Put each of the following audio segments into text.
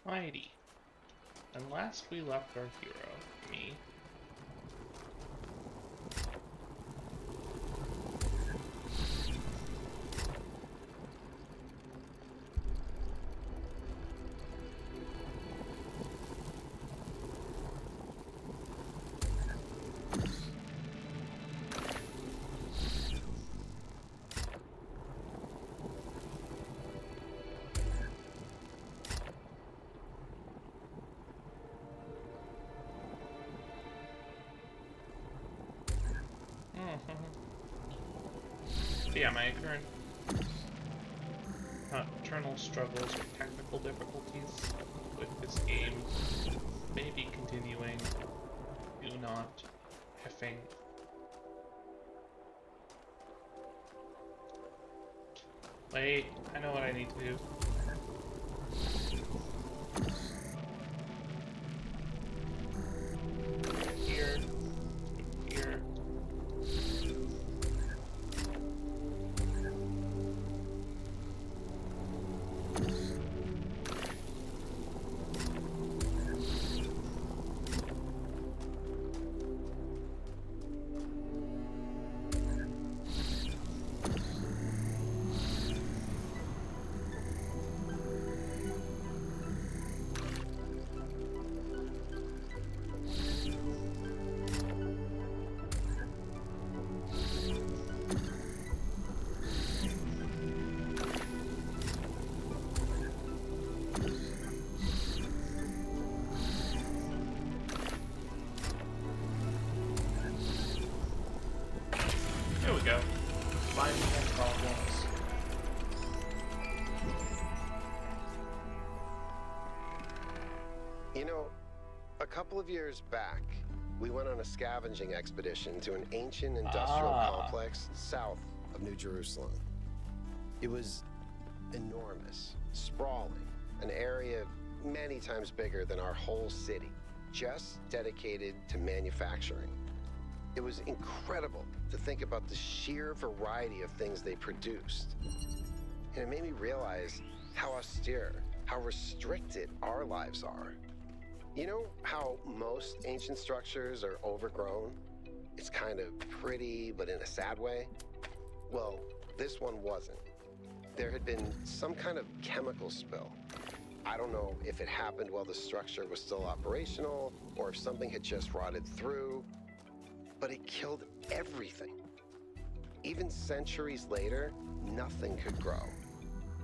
Alrighty. And last we left our hero, me. Yeah, my current internal struggles or technical difficulties with this game may be continuing. Do not effing. Wait, I know what I need to do. Here. Here. There we go. Finding more problems. You know, a couple of years back, we went on a scavenging expedition to an ancient industrial complex south of New Jerusalem. It was enormous, sprawling, an area many times bigger than our whole city, just dedicated to manufacturing. It was incredible to think about the sheer variety of things they produced. And it made me realize how austere, how restricted our lives are. You know how most ancient structures are overgrown? It's kind of pretty, but in a sad way. Well, this one wasn't. There had been some kind of chemical spill. I don't know if it happened while the structure was still operational or if something had just rotted through, but it killed everything. Even centuries later, nothing could grow.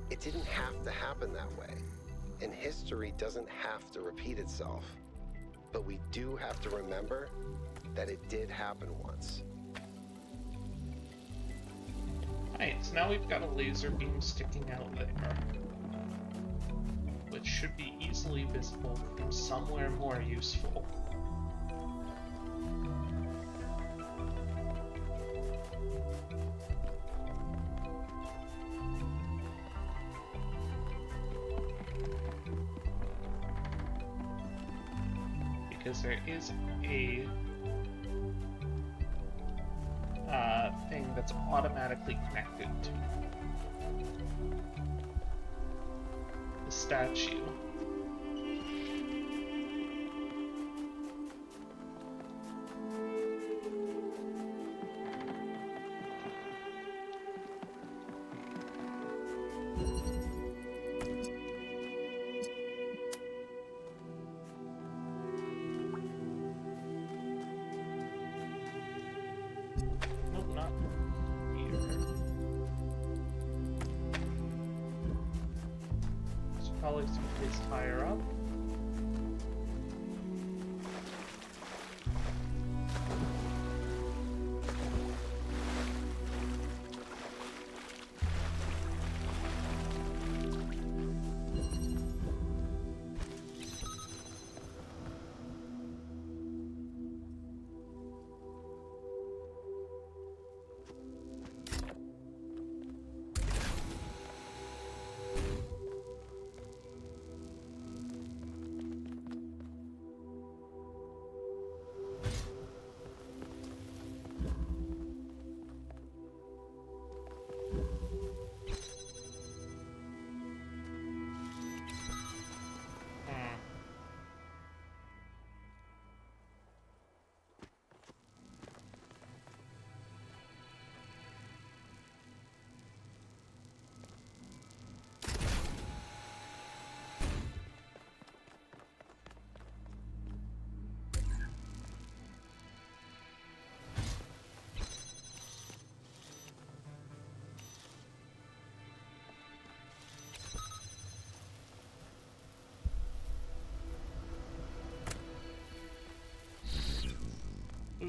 It didn't have to happen that way. And history doesn't have to repeat itself. But we do have to remember that it did happen once. Alright, so now we've got a laser beam sticking out there, which should be easily visible from somewhere more useful. Because there is a thing that's automatically connected to the statue. Nope, not here. It's probably someplace higher up.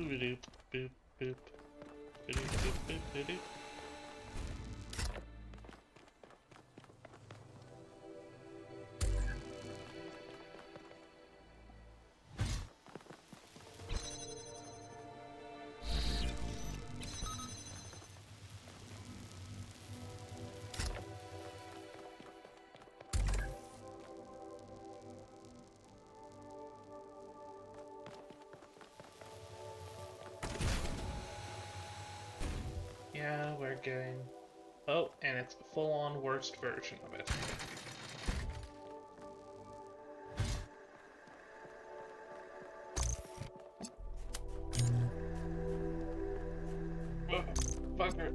Boop, boop, boop. Boop, boop, boop, boop, boop. Yeah, we're getting... Oh, and it's full-on worst version of it. Fucker.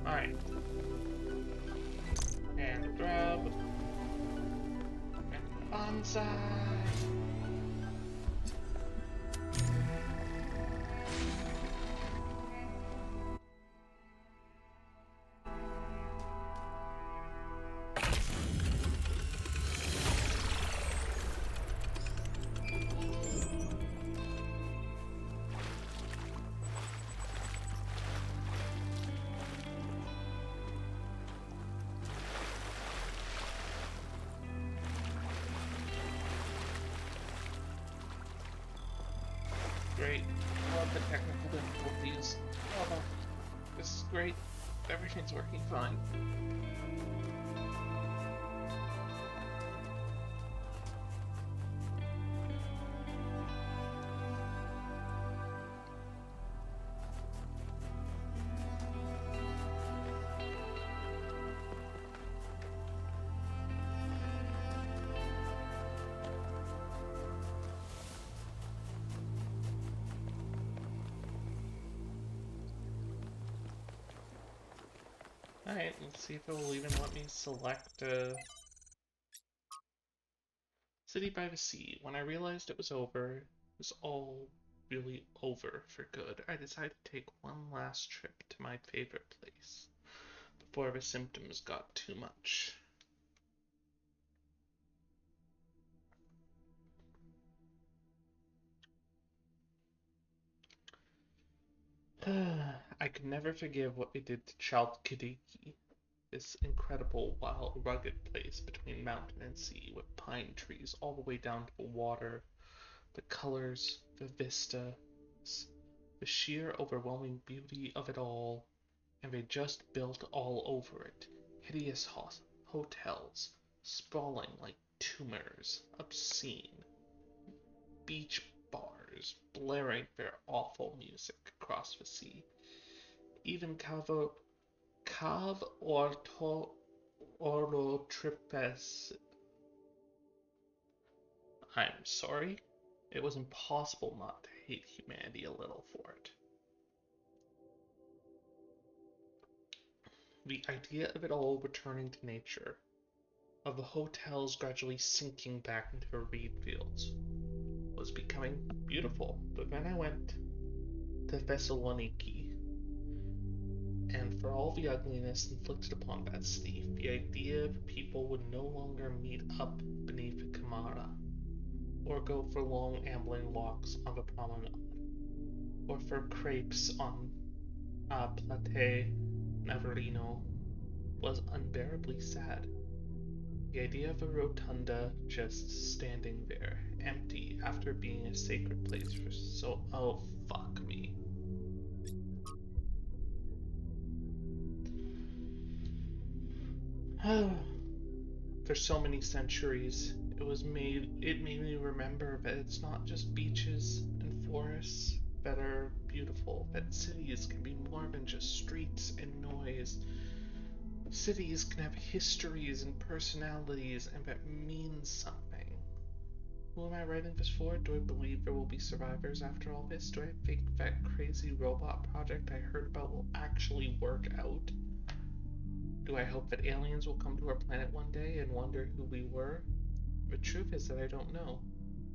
Alright. And grab. And bonsai! Great. Love the technical difficulties. Oh, this is great. Everything's working fine. Alright, let's see if it will even let me select City by the Sea. When I realized it was over, it was all really over for good, I decided to take one last trip to my favorite place before the symptoms got too much. I could never forgive what they did to Chalkidiki, this incredible, wild, rugged place between mountain and sea, with pine trees all the way down to the water, the colors, the vista, the sheer overwhelming beauty of it all, and they just built all over it. Hideous hotels, sprawling like tumors, obscene, beach bars blaring their awful music across the sea. Even Cave Orotripes. I'm sorry. It was impossible not to hate humanity a little for it. The idea of it all returning to nature, of the hotels gradually sinking back into the reed fields, was becoming beautiful. But then I went to Thessaloniki, and for all the ugliness inflicted upon that city, the idea that people would no longer meet up beneath the Camara, or go for long ambling walks on the promenade, or for crepes on Plate Navarino, was unbearably sad. The idea of a rotunda just standing there, empty, after being a sacred place for so... Oh, fuck me. For so many centuries, it made me remember that it's not just beaches and forests that are beautiful, that cities can be more than just streets and noise. Cities can have histories and personalities and that means something. Who am I writing this for? Do I believe there will be survivors after all this? Do I think that crazy robot project I heard about will actually work out? Do I hope that aliens will come to our planet one day and wonder who we were? The truth is that I don't know.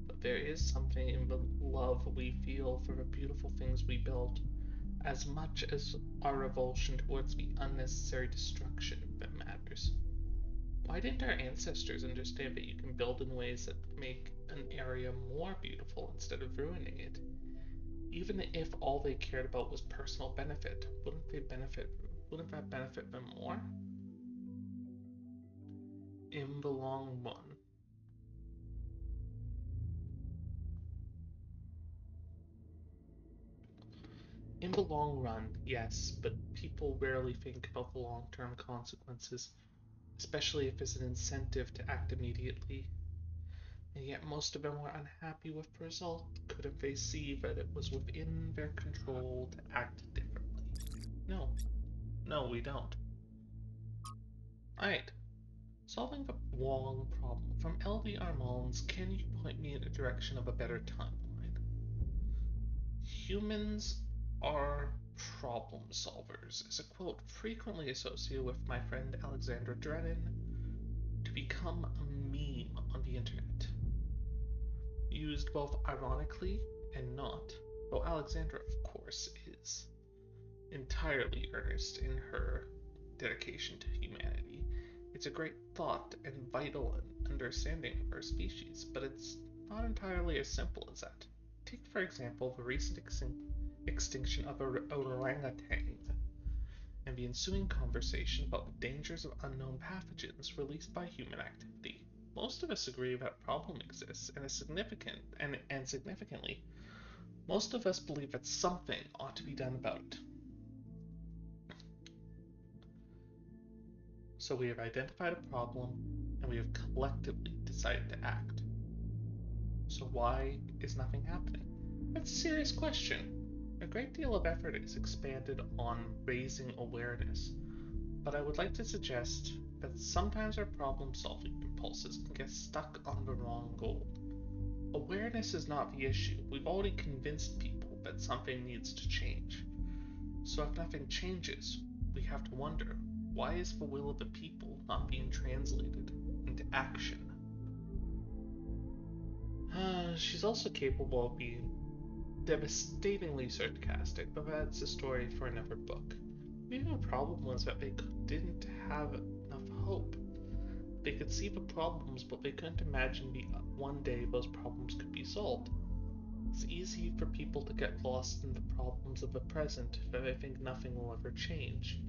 But there is something in the love we feel for the beautiful things we built, as much as our revulsion towards the unnecessary destruction that matters. Why didn't our ancestors understand that you can build in ways that make an area more beautiful instead of ruining it? Even if all they cared about was personal benefit, wouldn't that benefit them more? In the long run. In the long run, yes, but people rarely think about the long-term consequences, especially if there's an incentive to act immediately. And yet most of them were unhappy with the result. Couldn't they see that it was within their control to act differently? No. No, we don't. Alright. Solving the wrong problem. From LD Armand's, can you point me in the direction of a better timeline? Humans are problem solvers is a quote frequently associated with my friend Alexandra Drennan to become a meme on the internet. Used both ironically and not, though Alexandra, of course, is entirely earnest in her dedication to humanity. It's a great thought and vital understanding of our species, but it's not entirely as simple as that. Take, for example, the recent extinction of orangutan and the ensuing conversation about the dangers of unknown pathogens released by human activity. Most of us agree that a problem exists and is significant, and significantly, most of us believe that something ought to be done about it. So we have identified a problem and we have collectively decided to act. So why is nothing happening? That's a serious question. A great deal of effort is expended on raising awareness, but I would like to suggest that sometimes our problem-solving impulses can get stuck on the wrong goal. Awareness is not the issue. We've already convinced people that something needs to change. So if nothing changes, we have to wonder, why is the will of the people not being translated into action? She's also capable of being devastatingly sarcastic, but that's a story for another book. Maybe the problem was that they didn't have enough hope. They could see the problems, but they couldn't imagine one day those problems could be solved. It's easy for people to get lost in the problems of the present that they think nothing will ever change.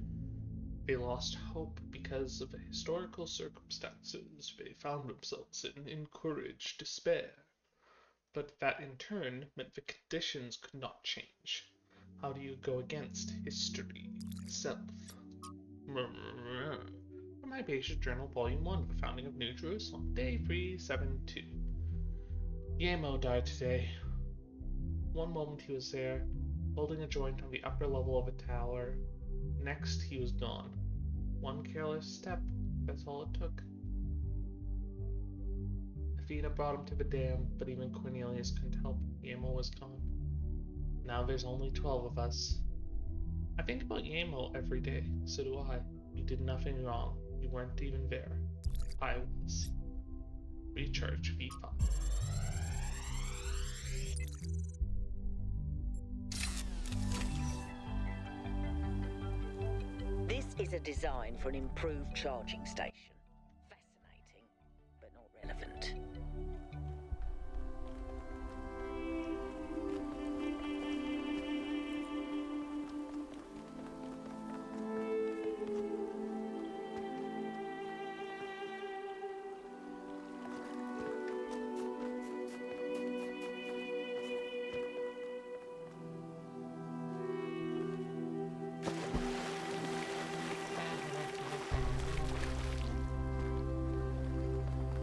They lost hope because of the historical circumstances they found themselves in courage, despair. But that in turn meant the conditions could not change. How do you go against history itself? From my patient journal, volume 1, The Founding of New Jerusalem, day 372. Yamo died today. One moment he was there, holding a joint on the upper level of a tower. Next, he was gone. One careless step, that's all it took. Athena brought him to the dam, but even Cornelius couldn't help. Yamo was gone. Now there's only 12 of us. I think about Yamo every day, so do I. You did nothing wrong. You weren't even there. I was. Recharge V5. This is a design for an improved charging station. Fascinating, but not relevant.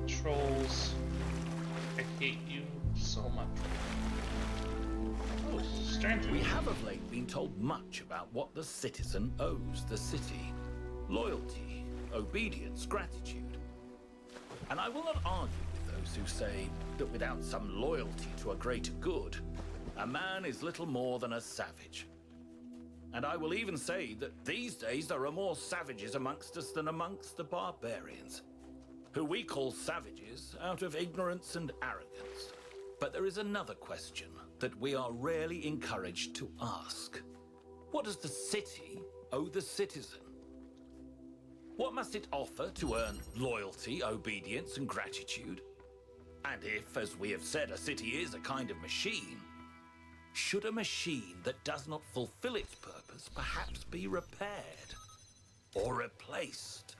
Trolls. I hate you so much. Oh, stranger. We have of late been told much about what the citizen owes the city. loyalty, obedience, gratitude. And I will not argue with those who say that without some loyalty to a greater good, a man is little more than a savage. And I will even say that these days there are more savages amongst us than amongst the barbarians, who we call savages out of ignorance and arrogance. But there is another question that we are rarely encouraged to ask. What does the city owe the citizen? What must it offer to earn loyalty, obedience, and gratitude? And if, as we have said, a city is a kind of machine, should a machine that does not fulfill its purpose perhaps be repaired or replaced?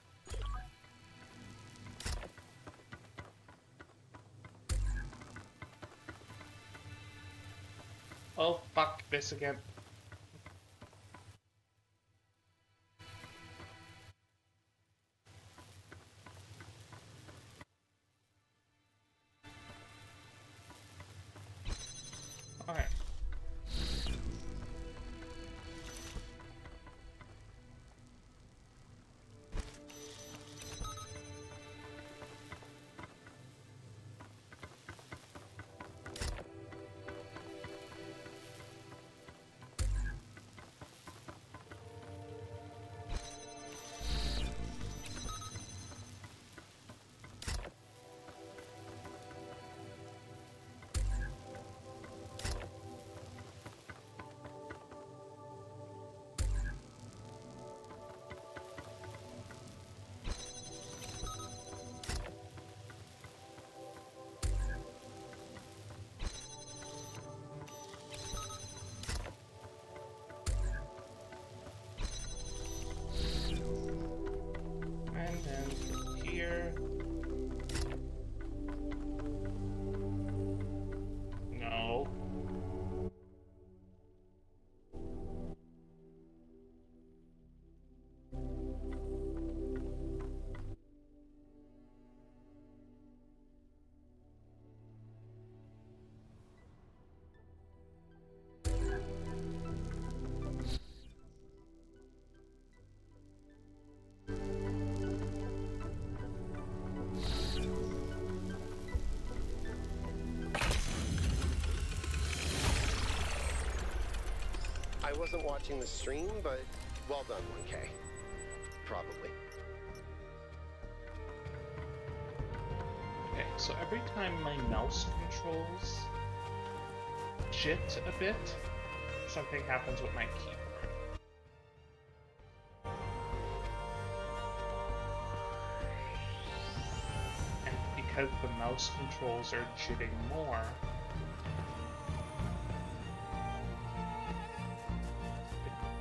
Oh, fuck this again. Alright. And then here. No. I wasn't watching the stream, but well done, 1K. Probably. Okay, so every time my mouse controls jit a bit, something happens with my keyboard. And because the mouse controls are jitting more,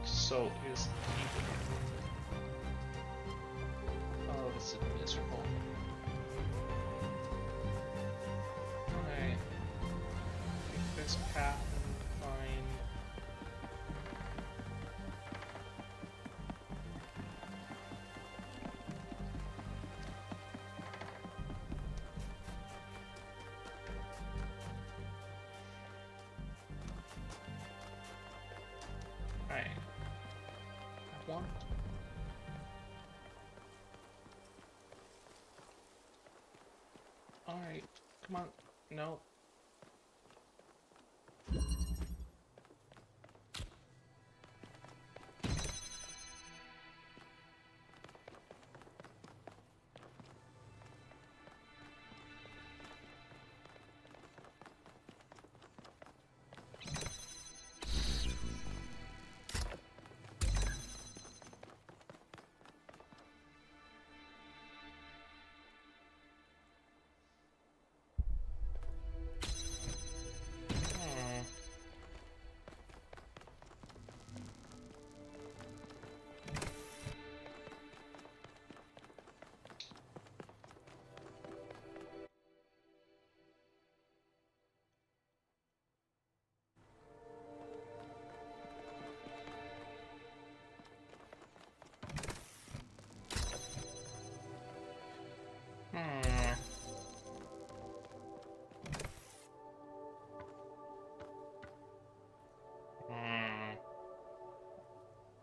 so is the keyboard. Oh, this is miserable. Alright. Take this path and find... Alright. I want... Alright, come on. No.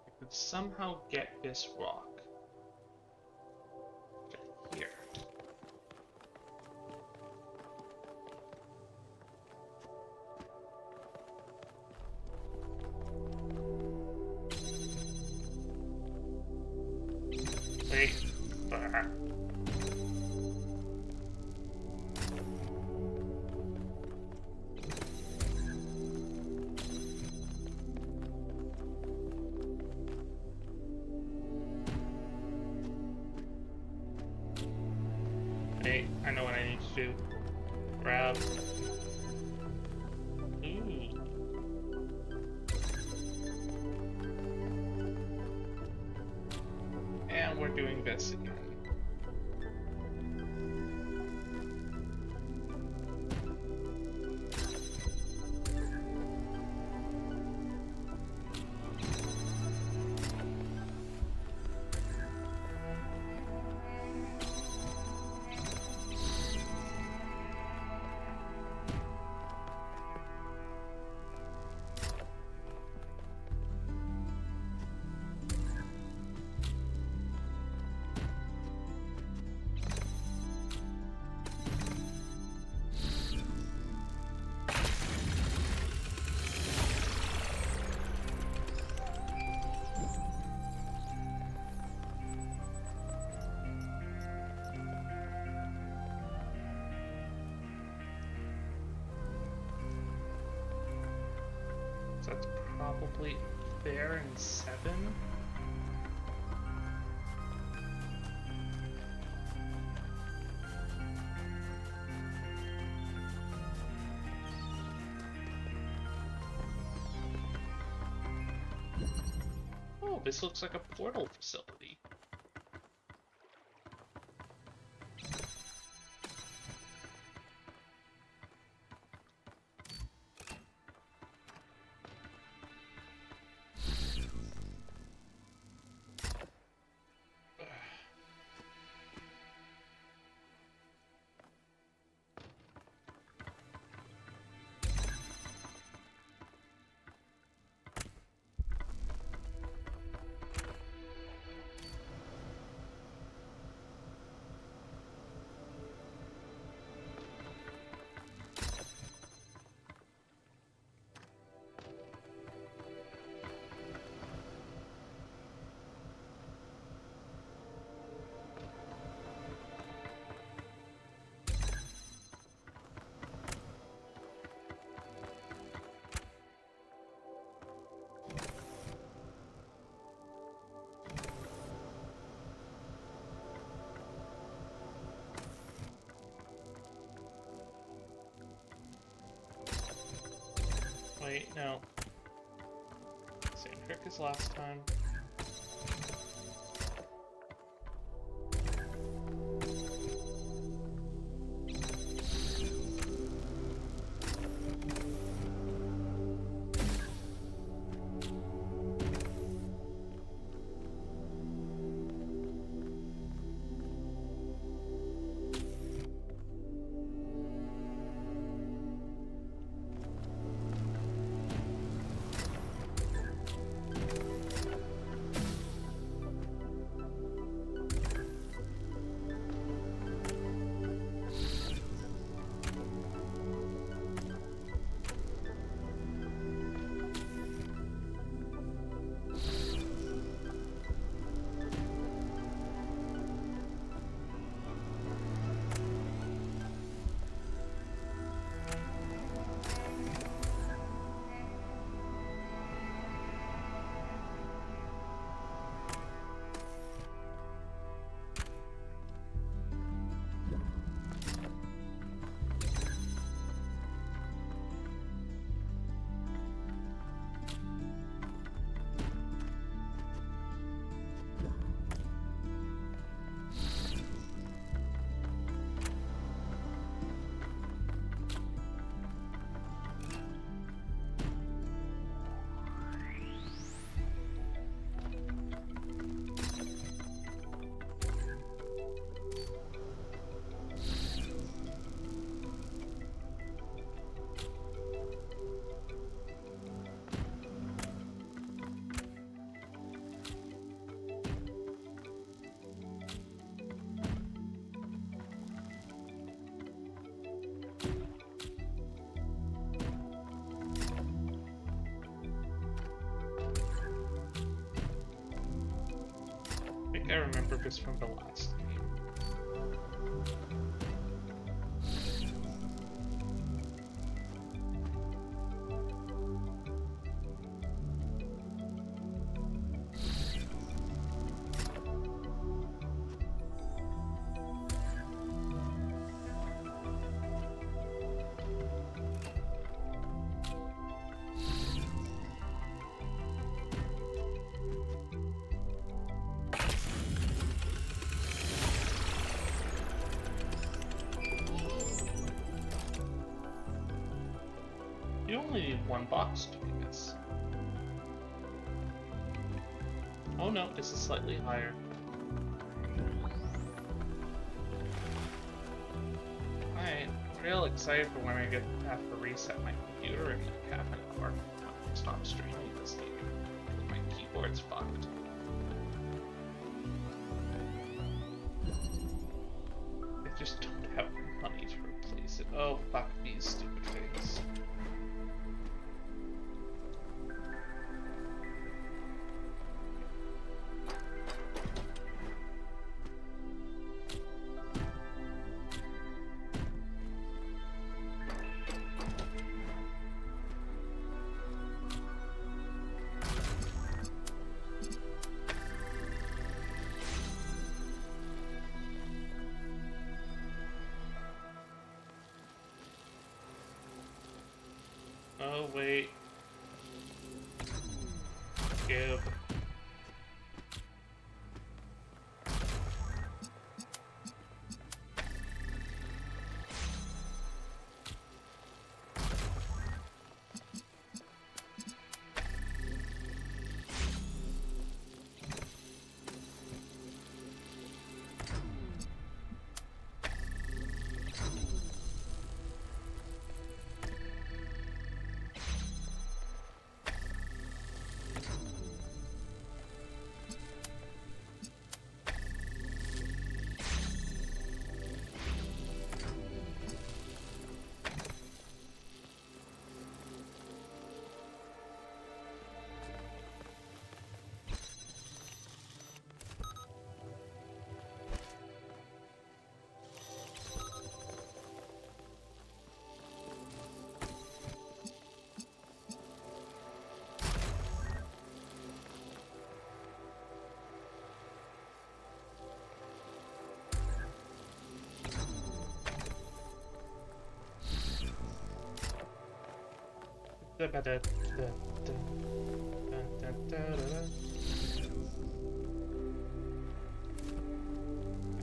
I could somehow get this rock. Hey, I know what I need to do. Grab. Ooh. And we're doing this again. So that's probably there in 7. Oh, this looks like a portal facility. Wait, no. Same trick as last time. I think I remember this from the last game. You only need one box to do this. Oh no, this is slightly higher. I'm real excited for when I have to reset my computer and my cabinet card to stop streaming this game. My keyboard's fucked. I just don't have money to replace it. Oh, fuck these stupid things. Oh, wait. Give.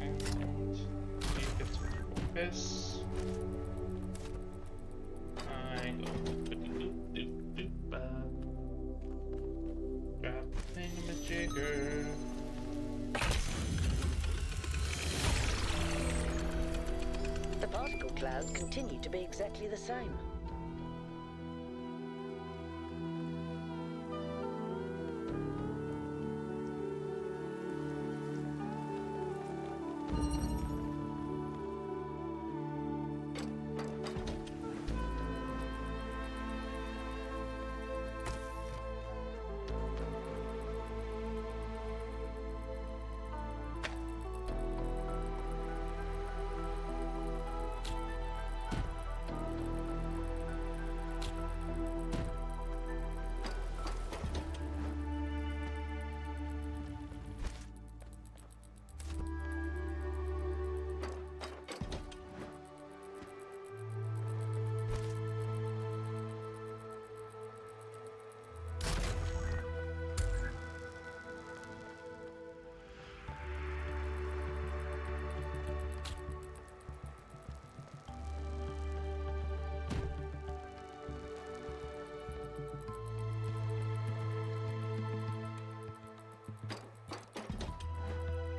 And you get to this. I go doop doop doop grab the thingamajigger. The particle clouds continue to be exactly the same.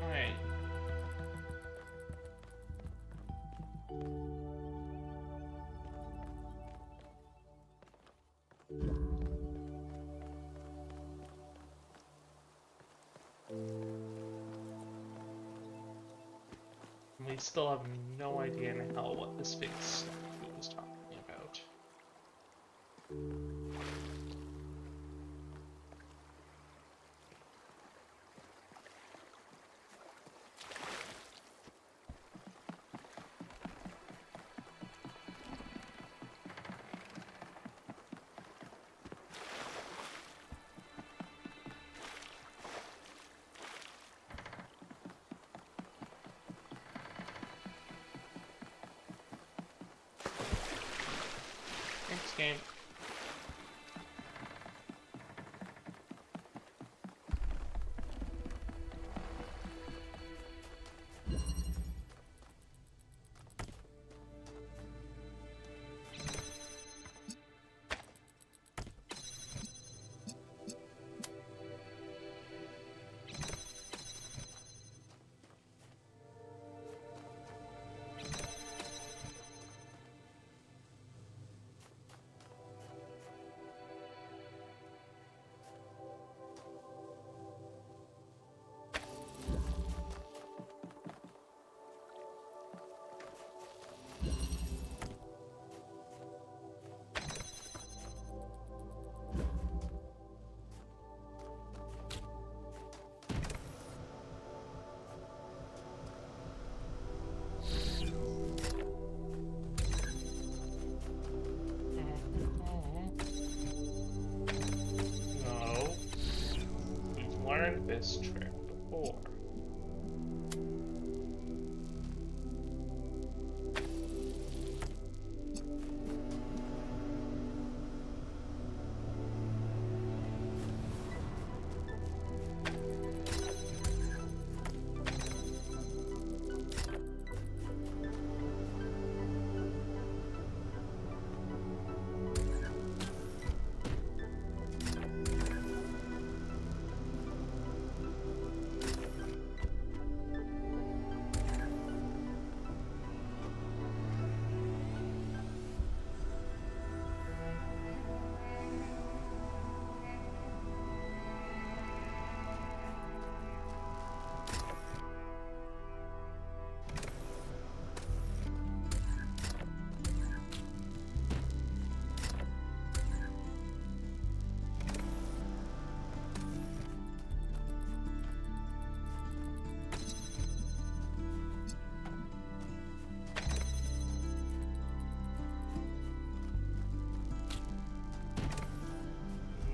Alright. We still have no idea in hell what this fake statue was talking about. Thanks, game. tried this trick before.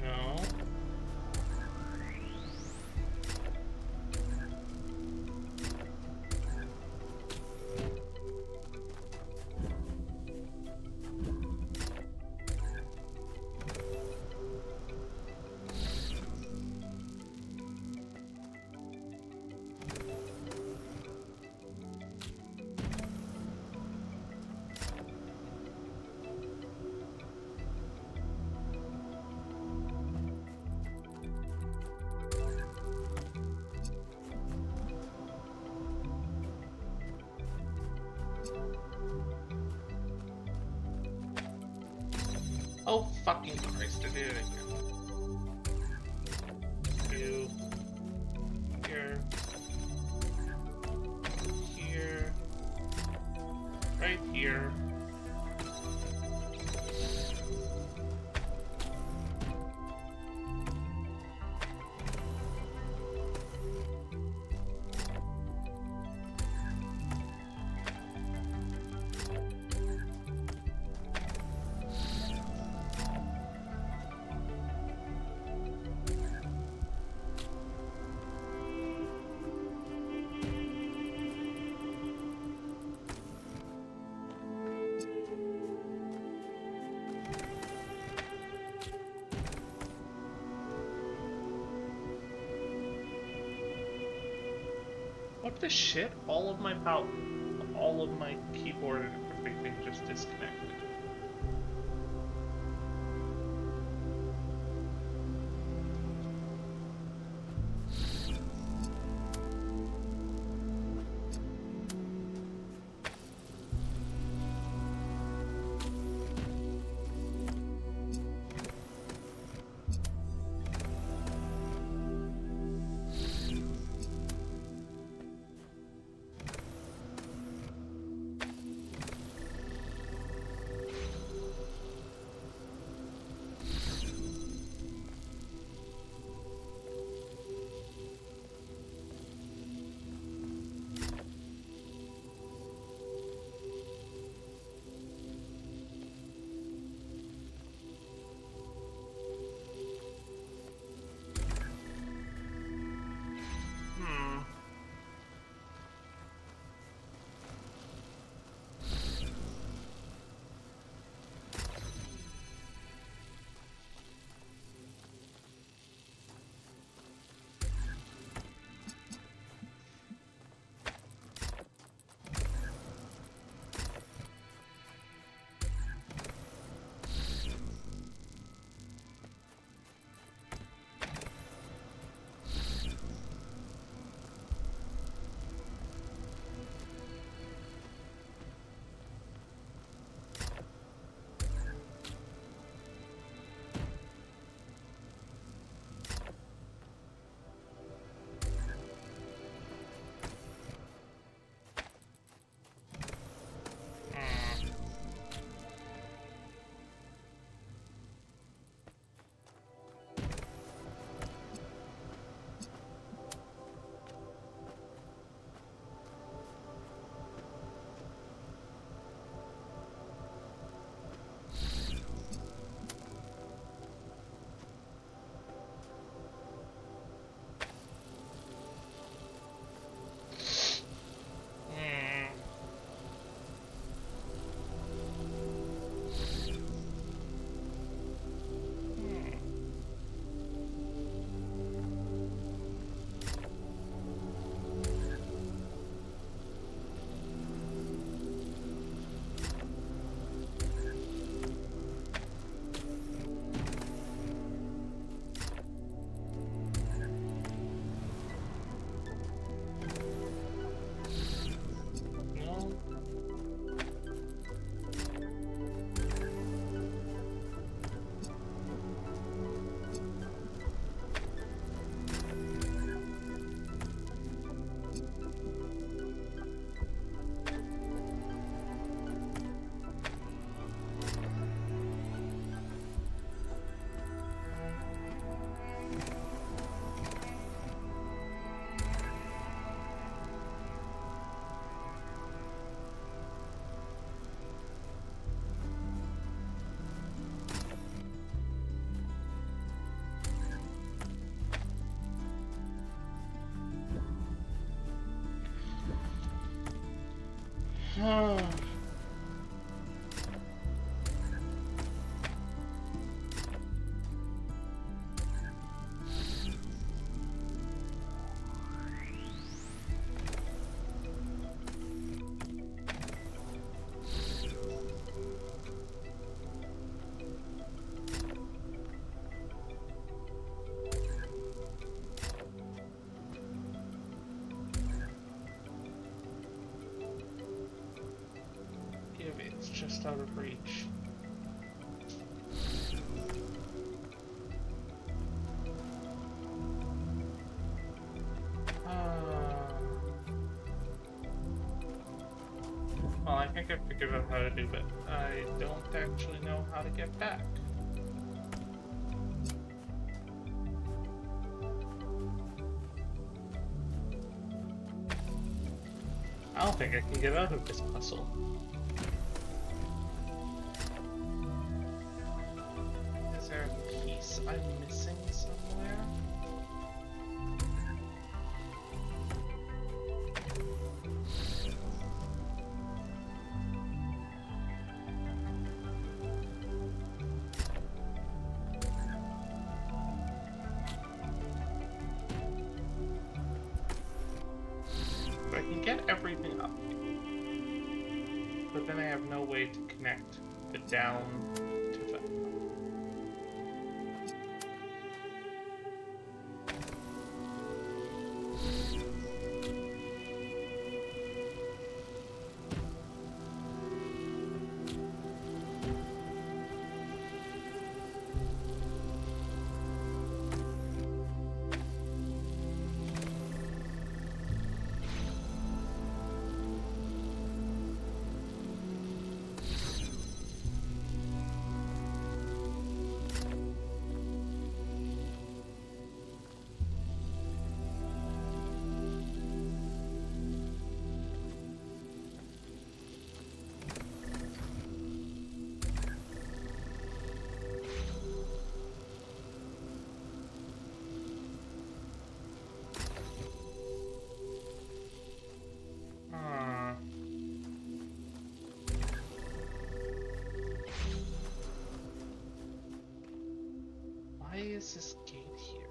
No. Oh, fucking Christ, I did it again. Two. Here. Here. Right here. What the shit? All of my keyboard and everything just disconnected. It's just out of reach. Well, I think I figured out how to do it. I don't actually know how to get back. I don't think I can get out of this puzzle. Is there a piece I'm missing somewhere? I can get everything up, but then I have no way to connect the down to the... Why is this gate here?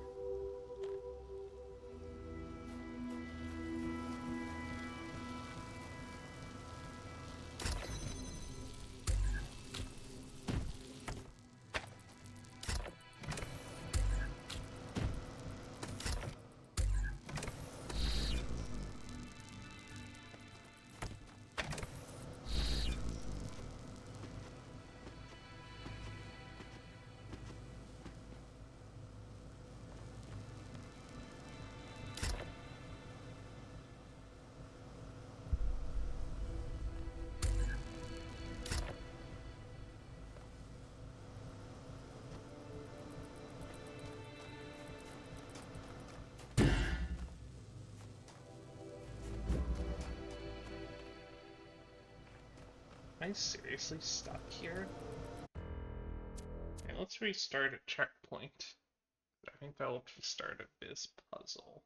Am I seriously stuck here? Okay, let's restart a checkpoint. I think that will be the start of this puzzle.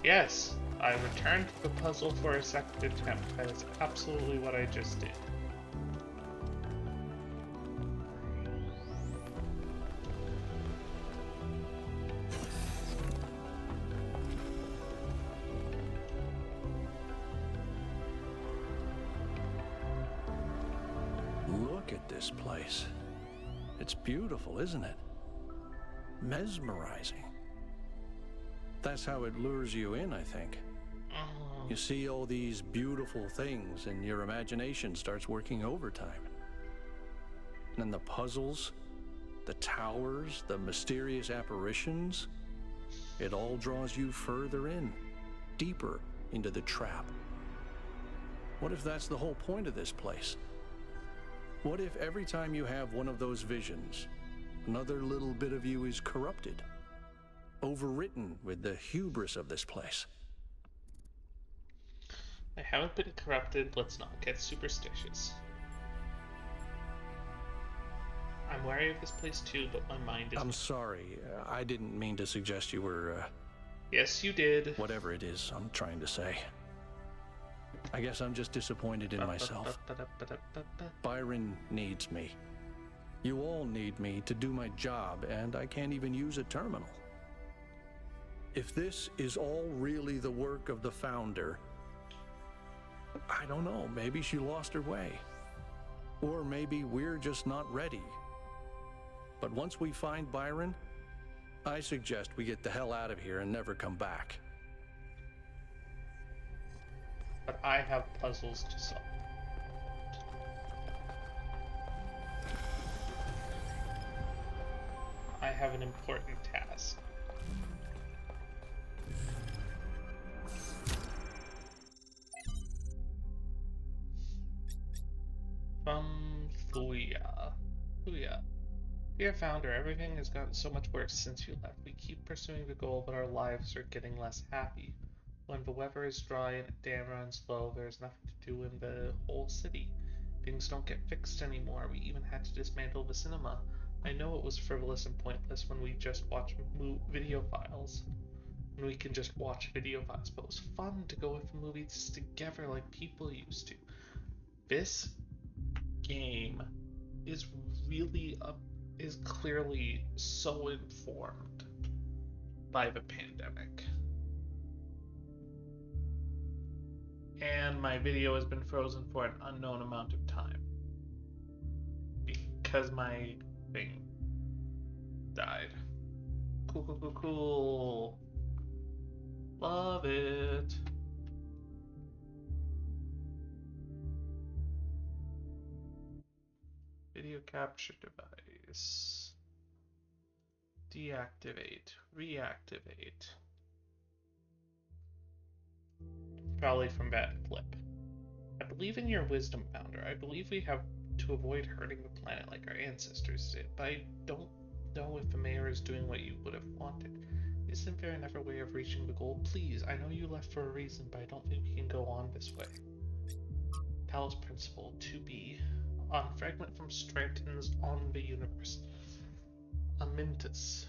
Yes, I returned to the puzzle for a second attempt. That is absolutely what I just did. Look at this place. It's beautiful, isn't it? Mesmerizing. That's how it lures you in, I think. You see all these beautiful things and your imagination starts working overtime. And the puzzles, the towers, the mysterious apparitions, it all draws you further in, deeper into the trap. What if that's the whole point of this place? What if every time you have one of those visions, another little bit of you is corrupted? overwritten with the hubris of this place. I haven't been corrupted. Let's not get superstitious. I'm wary of this place too, but my mind is... I'm sorry. I didn't mean to suggest you were, Yes, you did. whatever it is I'm trying to say. I guess I'm just disappointed in myself. Byron needs me. You all need me to do my job, and I can't even use a terminal. If this is all really the work of the founder, I don't know, maybe she lost her way. Or maybe we're just not ready. But once we find Byron, I suggest we get the hell out of here and never come back. But I have puzzles to solve. I have an important task. From Fuya. Dear Founder, everything has gotten so much worse since you left. We keep pursuing the goal, but our lives are getting less happy. When the weather is dry and the dam runs low, there's nothing to do in the whole city. Things don't get fixed anymore. We even had to dismantle the cinema. I know it was frivolous and pointless when we just watch video files. When we can just watch video files, but it was fun to go with the movies together like people used to. This game is is clearly so informed by the pandemic. And my video has been frozen for an unknown amount of time because my thing died. Cool. Love it. Video capture device. Deactivate. Reactivate. Probably from that clip. I believe in your wisdom, Founder. I believe we have to avoid hurting the planet like our ancestors did, but I don't know if the mayor is doing what you would have wanted. Isn't there another way of reaching the goal? Please, I know you left for a reason, but I don't think we can go on this way. Talos Principle 2B. On fragment from Stratton's On the Universe. Amintus.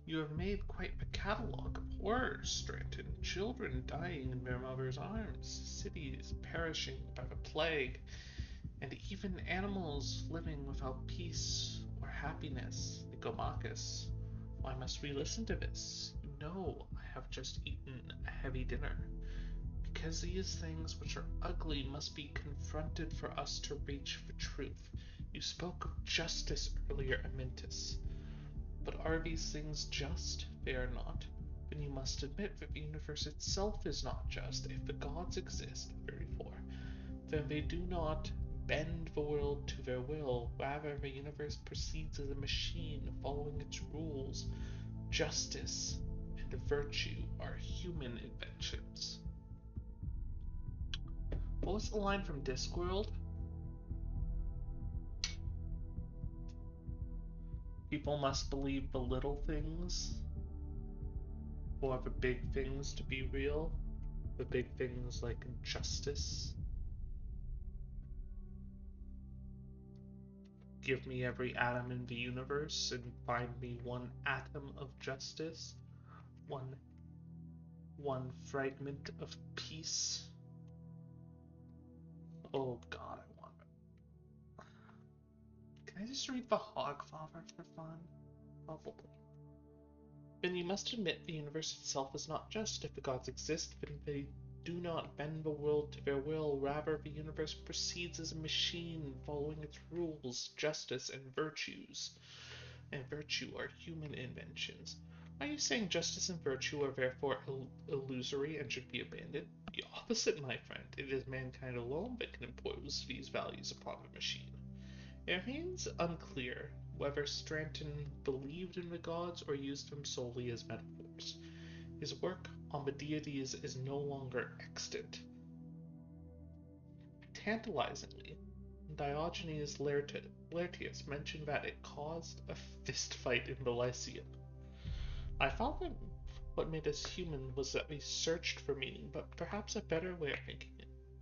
You have made quite the catalogue of horrors, Stratton. Children dying in their mother's arms, cities perishing by the plague, and even animals living without peace or happiness. Nicomachus. Why must we listen to this? You know I have just eaten a heavy dinner. Because these things which are ugly must be confronted for us to reach the truth. You spoke of justice earlier, Amintus. But are these things just? They are not. Then you must admit that the universe itself is not just. If the gods exist, 34, then they do not bend the world to their will. Rather, the universe proceeds as a machine following its rules. Justice and virtue are human inventions. What was the line from Discworld? People must believe the little things for the big things to be real. The big things like justice. Give me every atom in the universe and find me one atom of justice. One fragment of peace. Oh God, I want it. Can I just read the Hogfather for fun? Probably. Then you must admit the universe itself is not just. If the gods exist, then they do not bend the world to their will. Rather, the universe proceeds as a machine following its rules, justice, and virtues. And virtue are human inventions. Are you saying justice and virtue are therefore illusory and should be abandoned? The opposite, my friend. It is mankind alone that can impose these values upon the machine. It remains unclear whether Stratton believed in the gods or used them solely as metaphors. His work on the deities is no longer extant. Tantalizingly, Diogenes Laertius mentioned that it caused a fistfight in the Lyceum. I found What made us human was that we searched for meaning, but perhaps a better way of thinking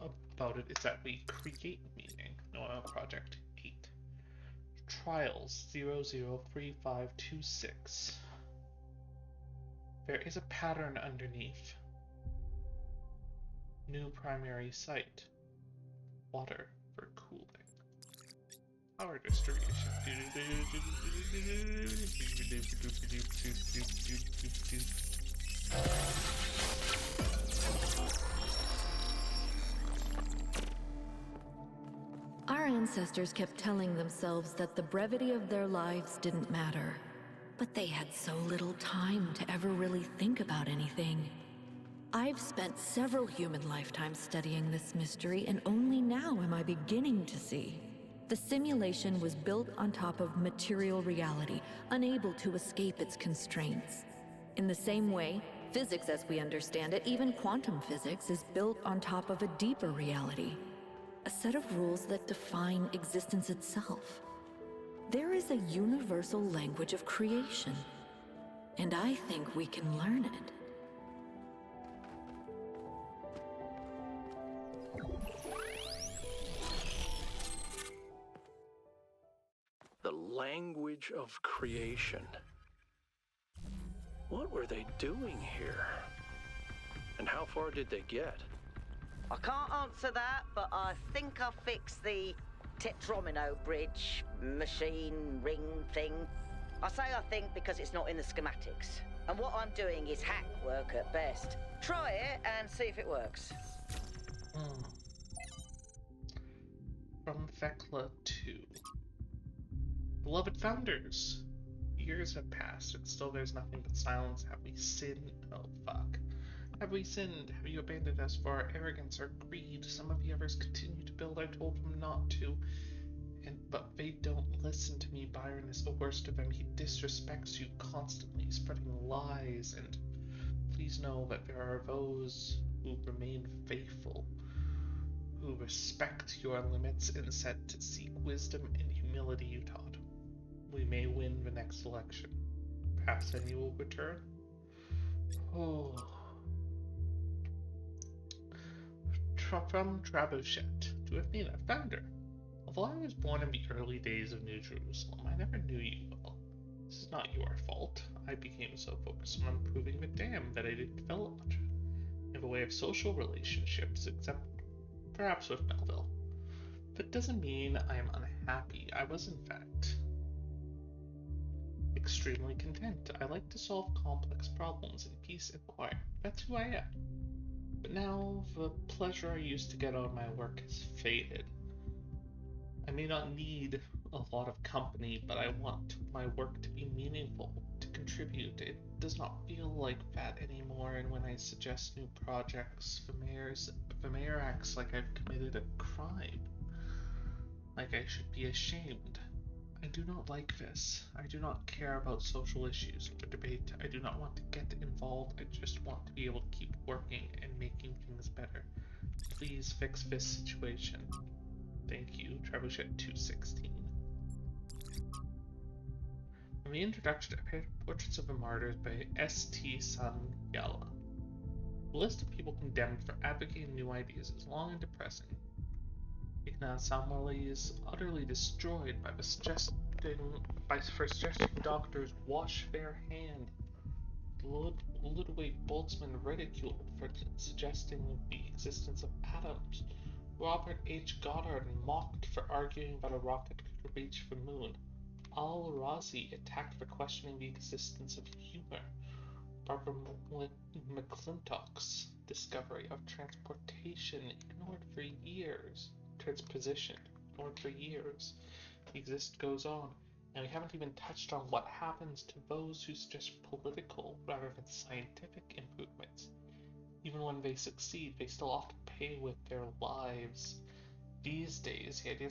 about it is that we create meaning. Noah Project 8. Trials 003526. There is a pattern underneath. New primary site. Water for cooling. Power distribution. Our ancestors kept telling themselves that the brevity of their lives didn't matter. But they had so little time to ever really think about anything. I've spent several human lifetimes studying this mystery, and only now am I beginning to see. The simulation was built on top of material reality, unable to escape its constraints. In the same way, physics as we understand it, even quantum physics, is built on top of a deeper reality. A set of rules that define existence itself. There is a universal language of creation, and I think we can learn it. The language of creation. What were they doing here? And how far did they get? I can't answer that, but I think I fixed the Tetromino bridge, machine, ring thing. I say I think because it's not in the schematics. And what I'm doing is hack work at best. Try it and see if it works. From Thekla 2. Beloved founders, years have passed and still there's nothing but silence. Have we sinned? Oh fuck. Have we sinned? Have you abandoned us for our arrogance or greed? Some of you others continue to build. I told them not to. But they don't listen to me. Byron is the worst of them. He disrespects you constantly, spreading lies. And please know that there are those who remain faithful, who respect your limits and set to seek wisdom and humility you taught. We may win the next election. Perhaps then you will return. Oh. From Trebuchet to Athena, founder. Although I was born in the early days of New Jerusalem, I never knew you well. This is not your fault. I became so focused on improving the dam that I didn't develop much in the way of social relationships, except perhaps with Melville. That doesn't mean I am unhappy. I was, in fact, extremely content. I like to solve complex problems in peace and quiet. That's who I am. But now, the pleasure I used to get out of my work has faded. I may not need a lot of company, but I want my work to be meaningful, to contribute. It does not feel like that anymore, and when I suggest new projects, the mayor acts like I've committed a crime. Like I should be ashamed. I do not like this. I do not care about social issues or debate. I do not want to get involved. I just want to be able to keep working and making things better. Please fix this situation. Thank you, Trebuchet 216. In the introduction, appeared Portraits of the Martyrs by S.T. Sanyala. The list of people condemned for advocating new ideas is long and depressing. Ignaz Samweli is utterly destroyed by suggesting doctors wash their hand. Ludwig Boltzmann ridiculed for suggesting the existence of atoms. Robert H. Goddard mocked for arguing that a rocket could reach the moon. Al-Razi attacked for questioning the existence of humor. Barbara McClintock's discovery of transposition ignored for years. The exist goes on, and we haven't even touched on what happens to those who suggest political rather than scientific improvements. Even when they succeed, they still often pay with their lives. These days, the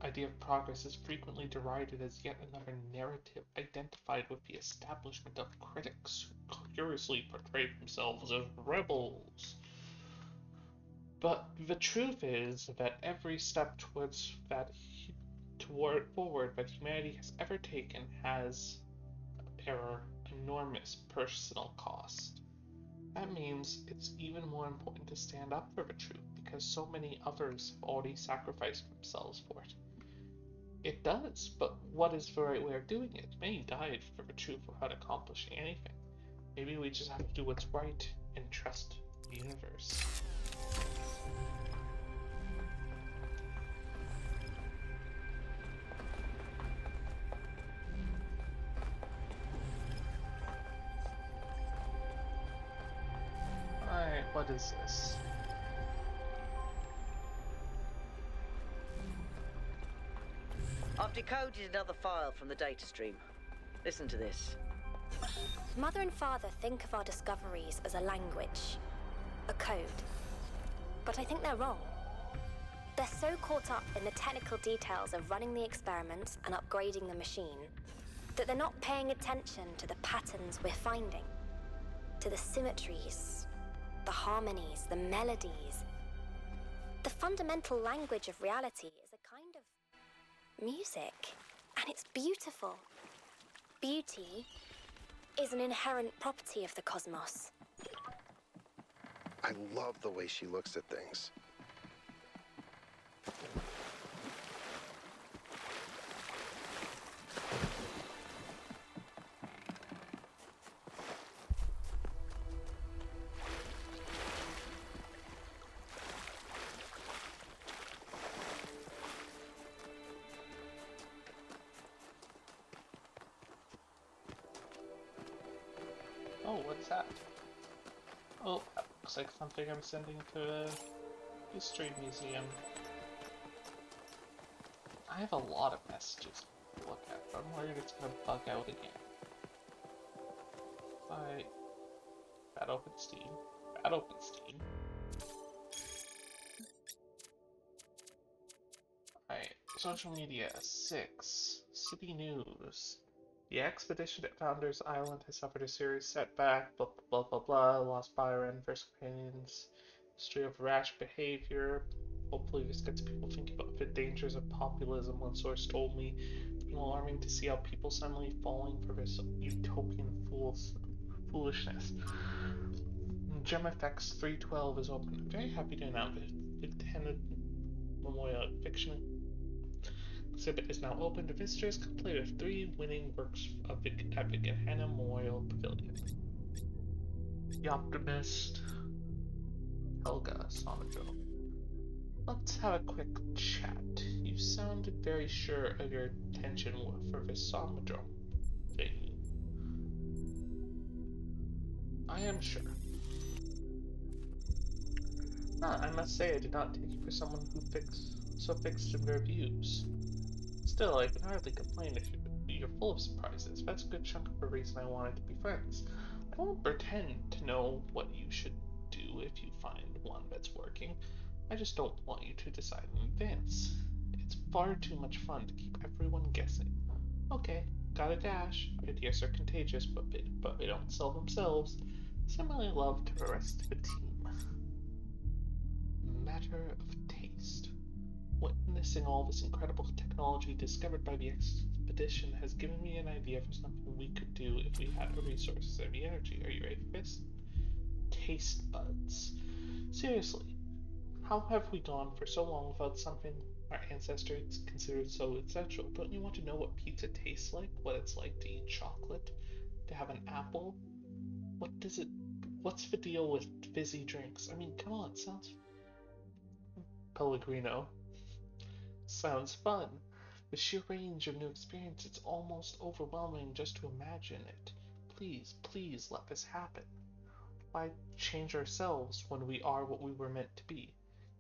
idea of progress is frequently derided as yet another narrative identified with the establishment of critics who curiously portray themselves as rebels. But the truth is that every step forward that humanity has ever taken has error enormous personal cost. That means it's even more important to stand up for the truth because so many others have already sacrificed themselves for it. It does, but what is the right way of doing it? Many died for the truth without accomplishing anything. Maybe we just have to do what's right and trust the universe. Alright, what is this? I've decoded another file from the data stream. Listen to this. Mother and father think of our discoveries as a language, a code. But I think they're wrong. They're so caught up in the technical details of running the experiments and upgrading the machine that they're not paying attention to the patterns we're finding, to the symmetries, the harmonies, the melodies. The fundamental language of reality is a kind of music, and it's beautiful. Beauty is an inherent property of the cosmos. I love the way she looks at things. Oh, what's that? Oh, that looks like something I'm sending to a history museum. I have a lot of messages to look at, but I'm worried it's gonna bug out again. Alright. That open Steam. That open Steam. Alright. Social media. 6. City news. The expedition at Founders Island has suffered a serious setback, blah blah blah blah blah, lost Byron, first companions, history of rash behavior. Hopefully this gets people thinking about the dangers of populism. One source told me it's been alarming to see how people suddenly falling for this utopian foolishness. GemFX 312 is open. I'm very happy to announce it. The Tenet Memorial Fiction exhibit is now open to visitors. Complete with 3 winning works of the epic at Hannah Memorial Pavilion. The Optimist, Helga Sonadro. Let's have a quick chat. You sounded very sure of your intention for this Somodrome thing. I am sure. I must say I did not take you for someone who so fixed in their views. Still, I can hardly complain if you're full of surprises. That's a good chunk of the reason I wanted to be friends. I won't pretend to know what you should do if you find one that's working. I just don't want you to decide in advance. It's far too much fun to keep everyone guessing. Okay, got a dash. Ideas are contagious, but they don't sell themselves. Similarly love to the rest of the team. Matter of taste. Witnessing all this incredible technology discovered by the expedition has given me an idea for something we could do if we had the resources and the energy. Are you ready for this? Taste buds. Seriously, how have we gone for so long without something our ancestors considered so essential? Don't you want to know what pizza tastes like? What it's like to eat chocolate? To have an apple? What's the deal with fizzy drinks? I mean, come on, sounds Pellegrino. Sounds fun. The sheer range of new experience, it's almost overwhelming just to imagine it. Please, please let this happen. Why change ourselves when we are what we were meant to be?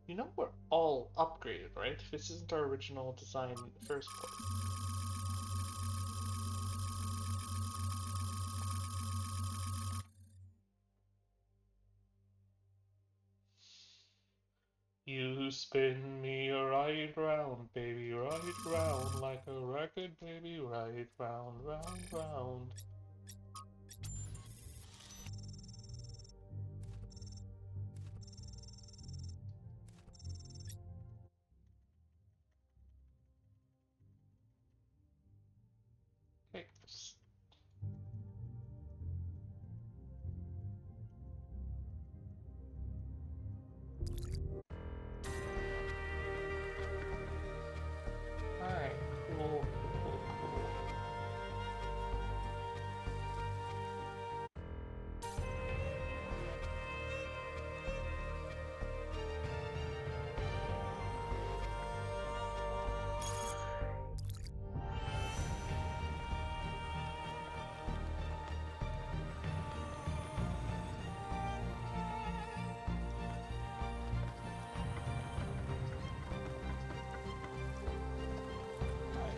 You know we're all upgraded, right? This isn't our original design in the first place. You spin me right round, baby, right round, like a record, baby, right round, round, round. Okay.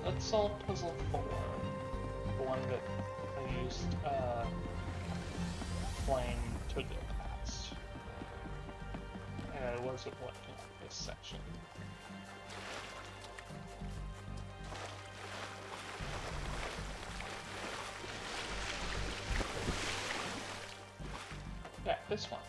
let's solve puzzle 4. The one that I used flame to get past. And I wasn't working on this section. Yeah, this one.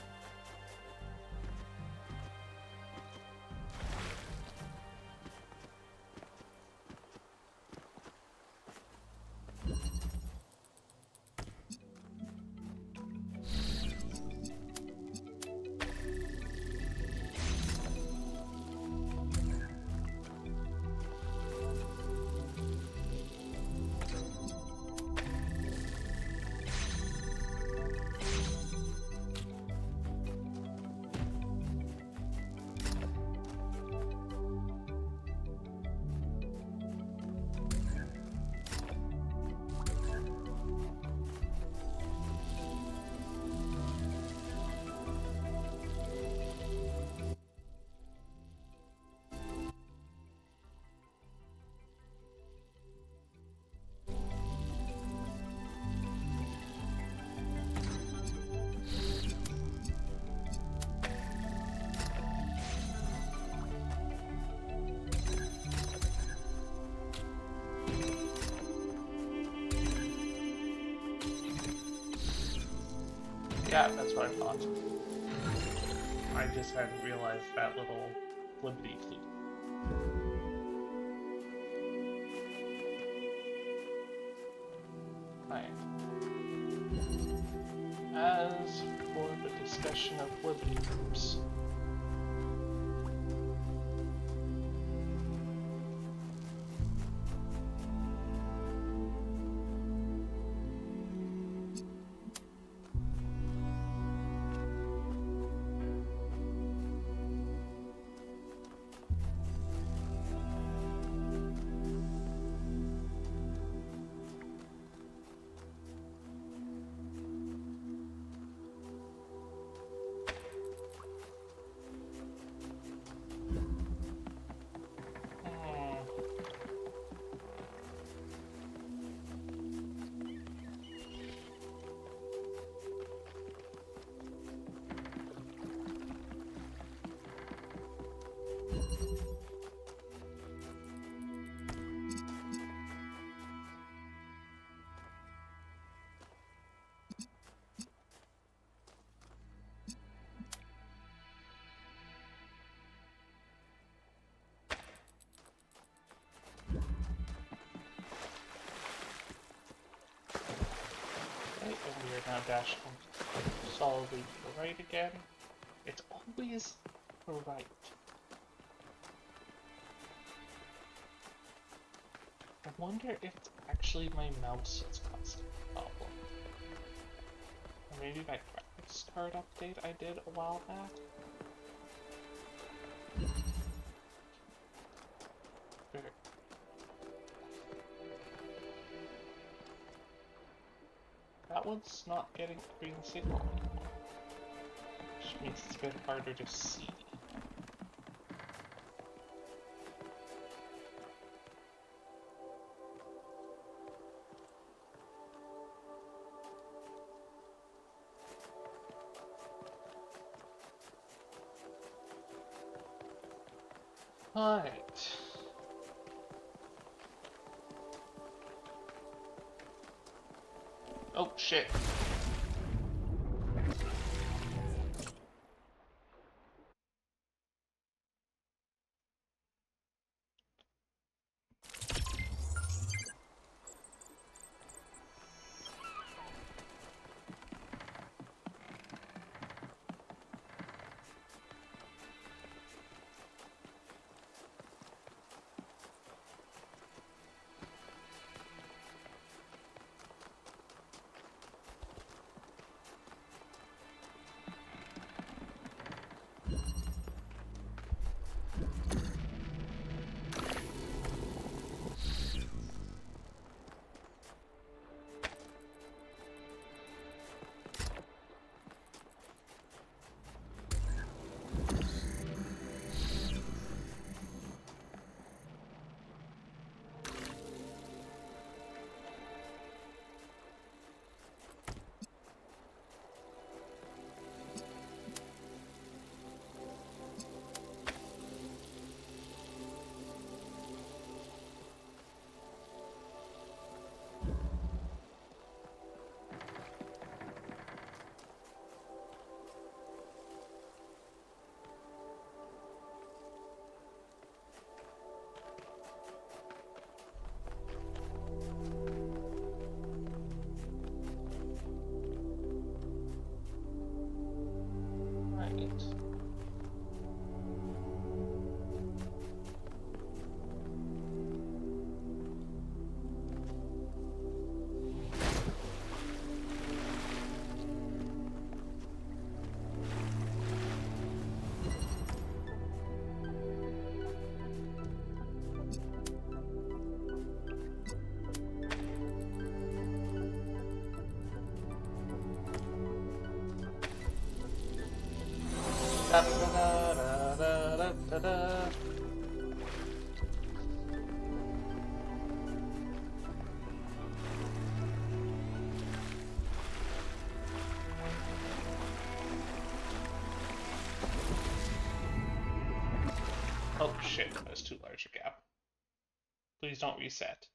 Yeah, that's what I thought. I just hadn't realized that little flippity flute. Right. As for the discussion of flippity groups. And we are now dashed solidly to the right again. It's always the right. I wonder if it's actually my mouse that's causing the problem. Or maybe that graphics card update I did a while back. Very. That one's not getting green signal anymore, which means it's a bit harder to see. Alright. Oh shit. shit, that was too large a gap. Please don't reset.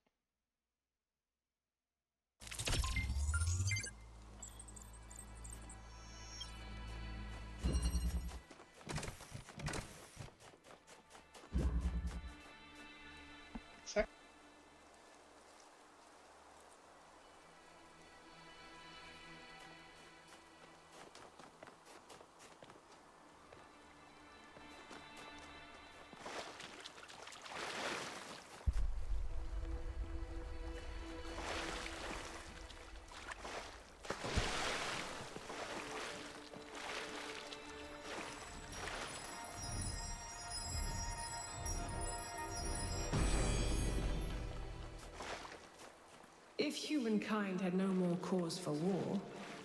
If humankind had no more cause for war,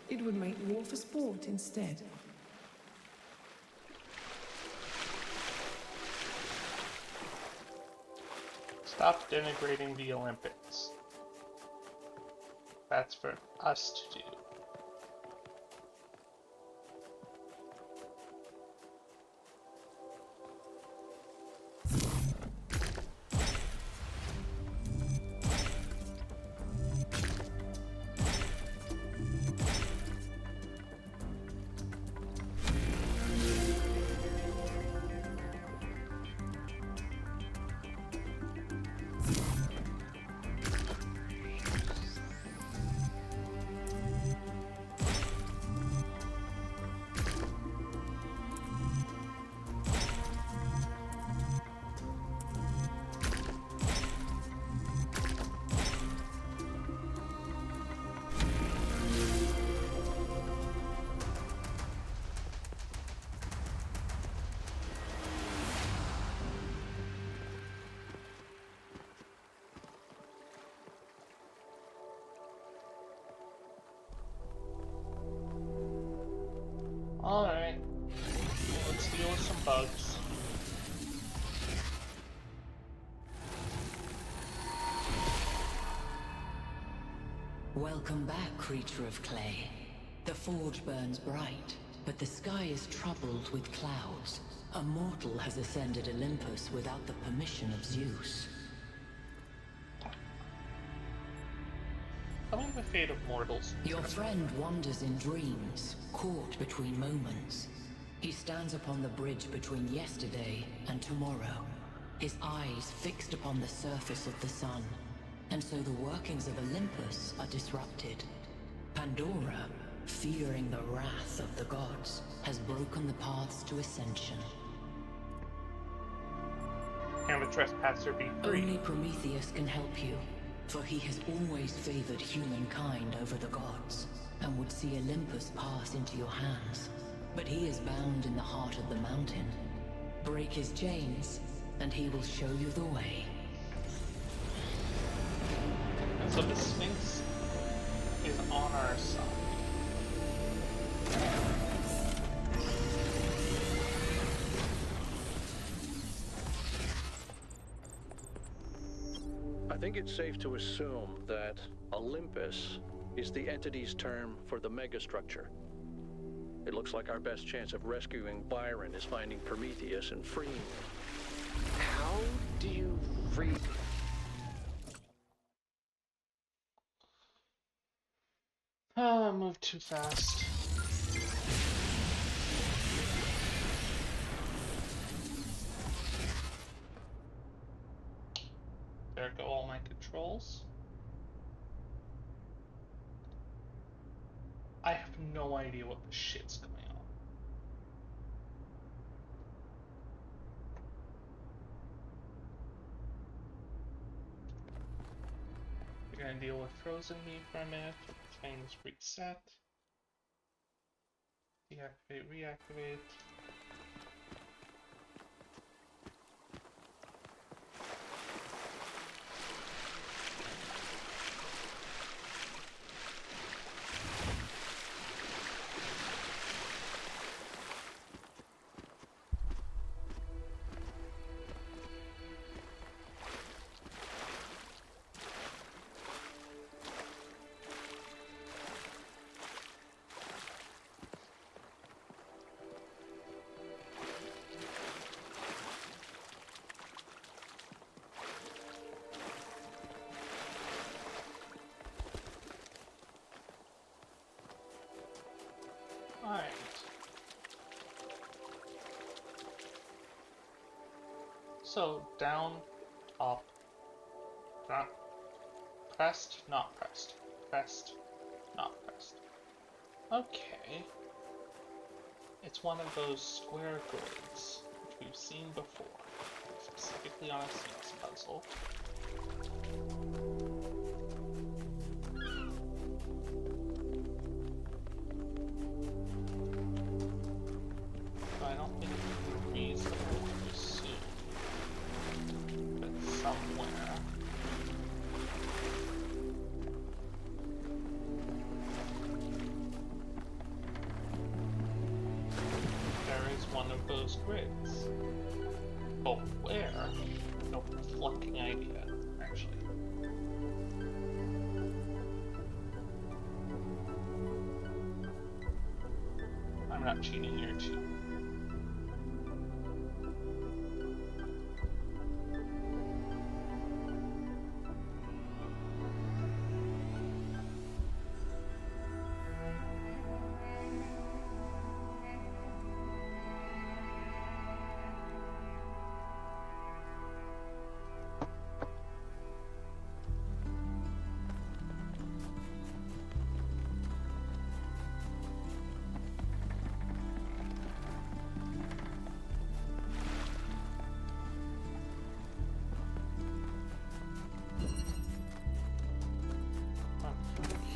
it would make war for sport instead. Stop denigrating the Olympics. That's for us to do. Alright, let's deal with some bugs. Welcome back, creature of clay. The forge burns bright, but the sky is troubled with clouds. A mortal has ascended Olympus without the permission of Zeus. Tell me the fate of mortals. Your friend wanders in dreams, caught between moments. He stands upon the bridge between yesterday and tomorrow, his eyes fixed upon the surface of the sun. And so the workings of Olympus are disrupted. Pandora, fearing the wrath of the gods, has broken the paths to ascension. Can the trespasser be free? Only Prometheus can help you, for he has always favored humankind over the gods, and would see Olympus pass into your hands. But he is bound in the heart of the mountain. Break his chains, and he will show you the way. And so the Sphinx is on our side. I think it's safe to assume that Olympus is the entity's term for the megastructure. It looks like our best chance of rescuing Byron is finding Prometheus and freeing him. How do you read? Ah, move too fast. There go all my controls. I have no idea what the shit's going on. We're gonna deal with frozen meat for a minute. Things reset. Deactivate, reactivate. So, down, up, not pressed, not pressed, pressed, not pressed. Okay. It's one of those square grids, which we've seen before, specifically on a Sphinx puzzle. So I don't think it's reasonable to assume that somewhere there is one of those grids. But where? No fucking idea, actually. I'm not cheating here too.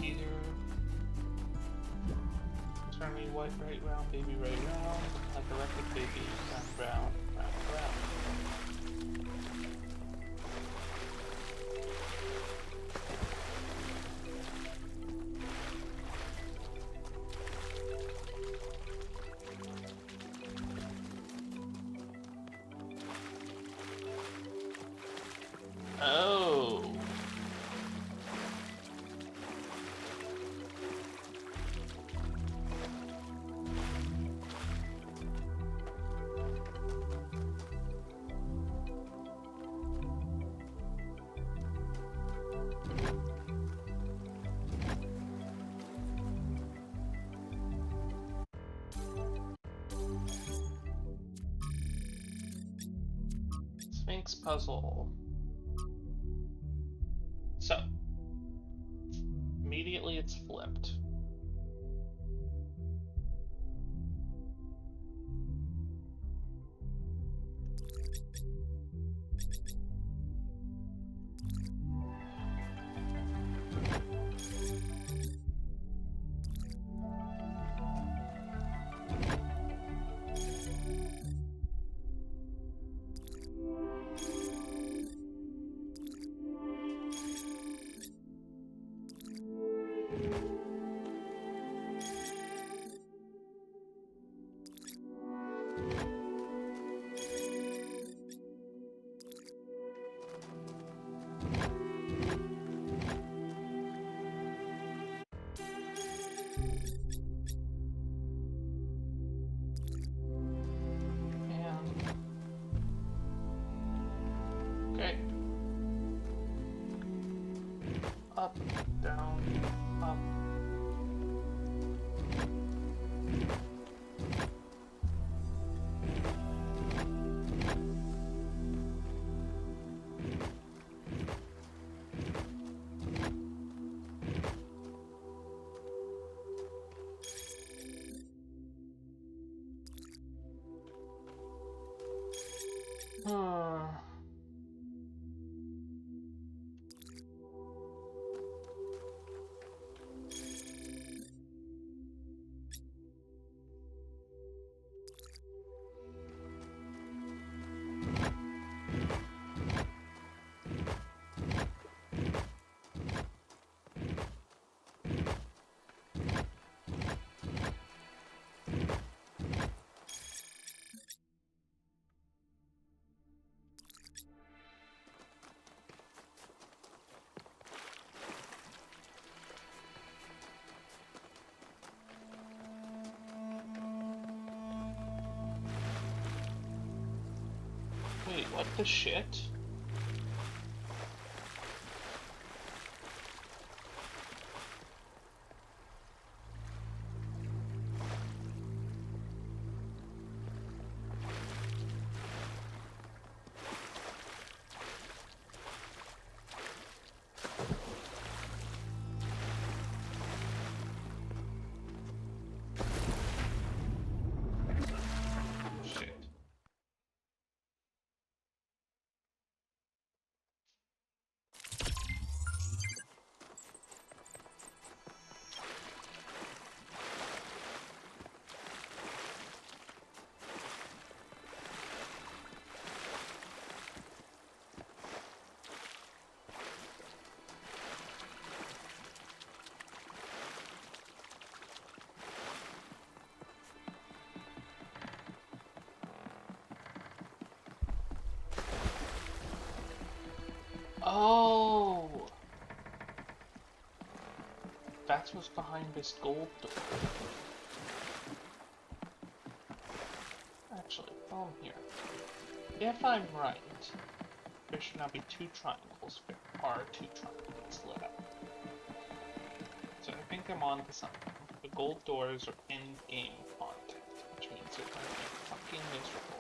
Here. Turn me white right round, baby right round, like a record baby, round, round, round, round. Oh. Sphinx puzzle. So, immediately it's flipped. Okay. Up, down, up. Wait, what the shit? Oh! That's what's behind this gold door. Actually, while I'm here, if I'm right, there should not be two triangles. There are two triangles lit up. So I think I'm on to something. The gold doors are in-game content, which means they're going to be fucking miserable.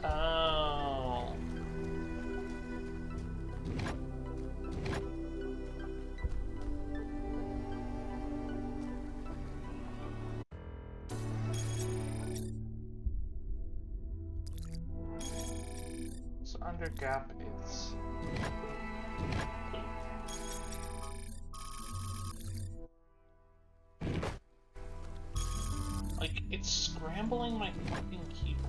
Oh. So under gap it's blue. Like, it's scrambling my fucking keyboard.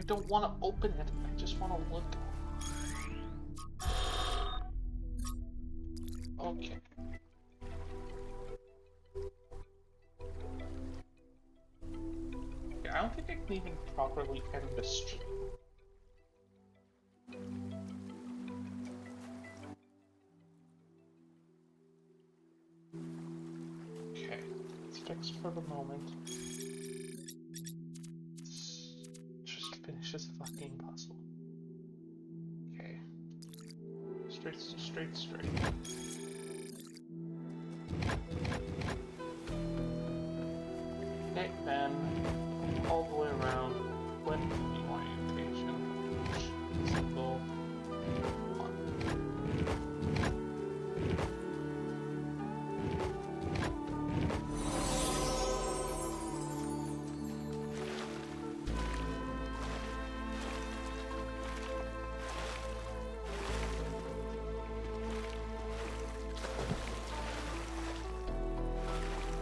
I don't want to open it, I just want to look. Okay. I don't think I can even properly end the stream. Okay, let's fix for the moment. Let's just finish this fucking puzzle. Okay. Straight, straight, straight. Okay, then all the way around with the orientation, which simple one.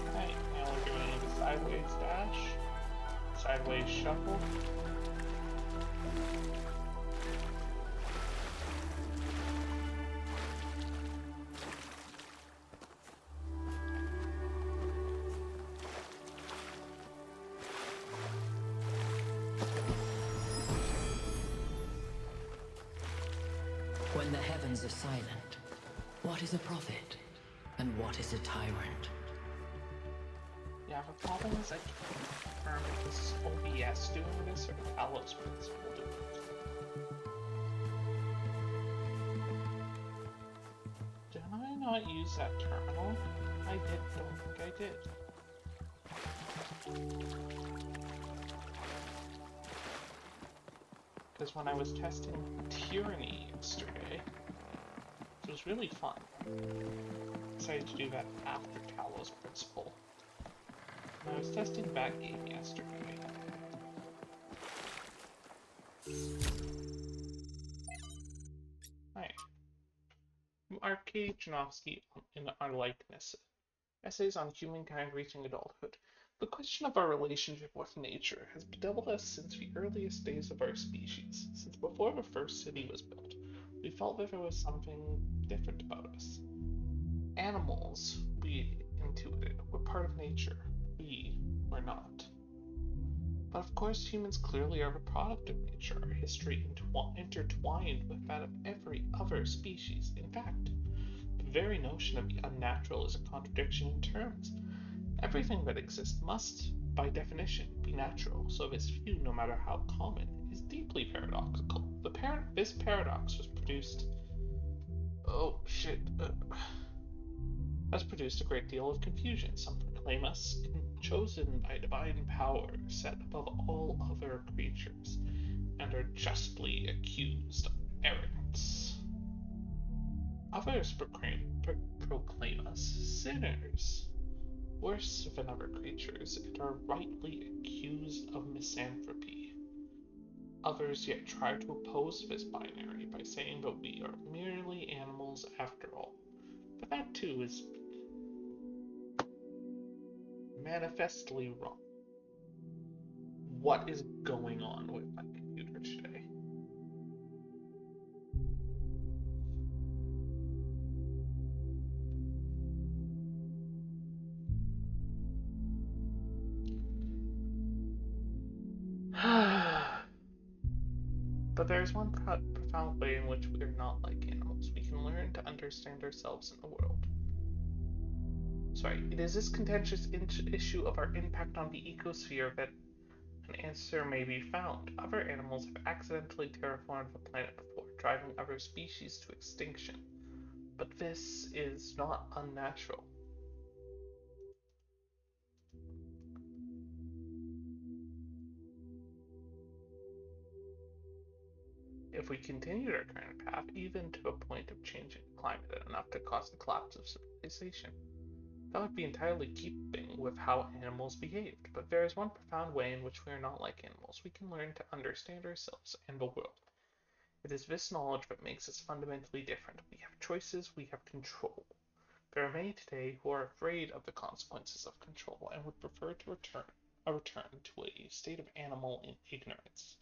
Okay, now we're doing the sideways dash. Sideways shuffle. When the heavens are silent, what is a prophet? And what is a tyrant? Yeah, the problem is I can't confirm if this is OBS doing this or the Talos Principle doing it. Did I not use that terminal? I don't think I did. Because when I was testing Tyranny yesterday, it was really fun. I decided to do that after Talos Principle. When I was testing that game yesterday. Hi. I'm Arcade Janowski in Our Likeness. Essays on humankind reaching adulthood. The question of our relationship with nature has bedeviled us since the earliest days of our species. Since before the first city was built, we felt that there was something different about us. Animals, we intuited, were part of nature. We were not. But of course, humans clearly are a product of nature, our history intertwined with that of every other species. In fact, the very notion of the unnatural is a contradiction in terms. Everything that exists must, by definition, be natural, so this view, no matter how common, is deeply paradoxical. This paradox was produced... Oh, shit. Has produced a great deal of confusion. Some proclaim us chosen by divine power, set above all other creatures, and are justly accused of arrogance. Others proclaim us sinners, worse than other creatures, and are rightly accused of misanthropy. Others yet try to oppose this binary by saying that we are merely animals after all. But that too is manifestly wrong. What is going on with my computer today? But there is one profound way in which we are not like animals. We can learn to understand ourselves in the world. It is this contentious issue of our impact on the ecosphere that an answer may be found. Other animals have accidentally terraformed the planet before, driving other species to extinction. But this is not unnatural. If we continued our current path, even to a point of changing the climate enough to cause the collapse of civilization, that would be entirely keeping with how animals behaved. But there is one profound way in which we are not like animals. We can learn to understand ourselves and the world. It is this knowledge that makes us fundamentally different. We have choices, we have control. There are many today who are afraid of the consequences of control and would prefer to return to a state of animal ignorance,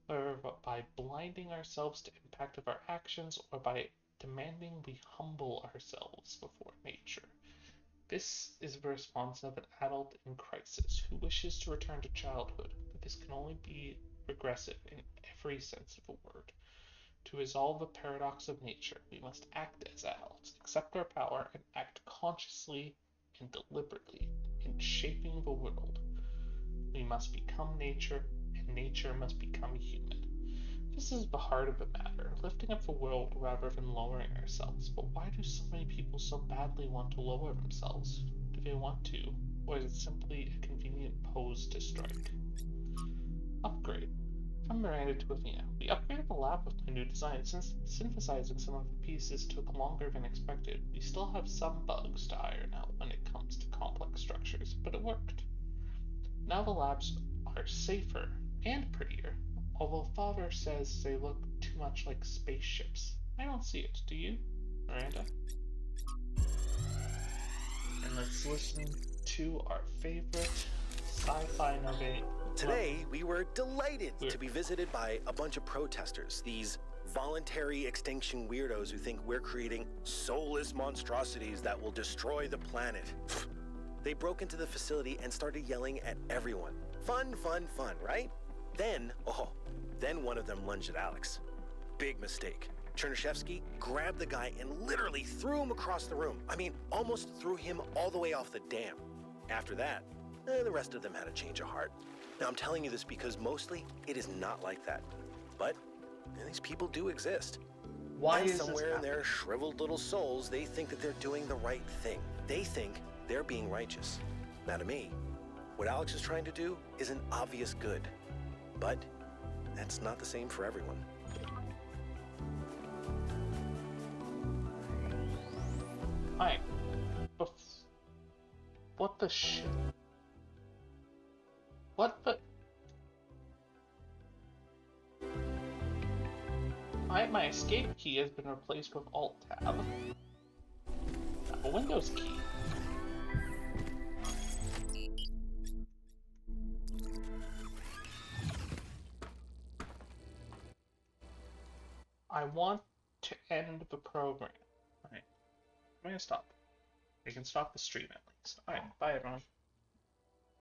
whether by blinding ourselves to impact of our actions or by demanding we humble ourselves before nature. This is the response of an adult in crisis who wishes to return to childhood, but this can only be regressive in every sense of the word. To resolve the paradox of nature, we must act as adults, accept our power, and act consciously and deliberately in shaping the world. We must become nature, and nature must become human. This is the heart of the matter, lifting up the world rather than lowering ourselves. But why do so many people so badly want to lower themselves? Do they want to, or is it simply a convenient pose to strike? Upgrade. From Miranda to Athena. We upgraded the lab with my new design. Since synthesizing some of the pieces took longer than expected, we still have some bugs to iron out when it comes to complex structures, but it worked. Now the labs are safer and prettier, although Father says they look too much like spaceships. I don't see it, do you, Miranda? And let's listen to our favorite sci-fi novella. Today, we were delighted to be visited by a bunch of protesters, these voluntary extinction weirdos who think we're creating soulless monstrosities that will destroy the planet. They broke into the facility and started yelling at everyone. Fun, fun, fun, right? Then one of them lunged at Alex. Big mistake. Chernyshevsky grabbed the guy and literally threw him across the room. I mean, almost threw him all the way off the dam. After that, the rest of them had a change of heart. Now, I'm telling you this because mostly it is not like that. But these people do exist. Why and is somewhere in their shriveled little souls, they think that they're doing the right thing. They think they're being righteous. Now, to me, what Alex is trying to do is an obvious good. But that's not the same for everyone. Hi. What the shit? What the? My escape key has been replaced with Alt-Tab. A Windows key. I want to end the program. Alright. I'm gonna stop. I can stop the stream at least. Alright, bye everyone.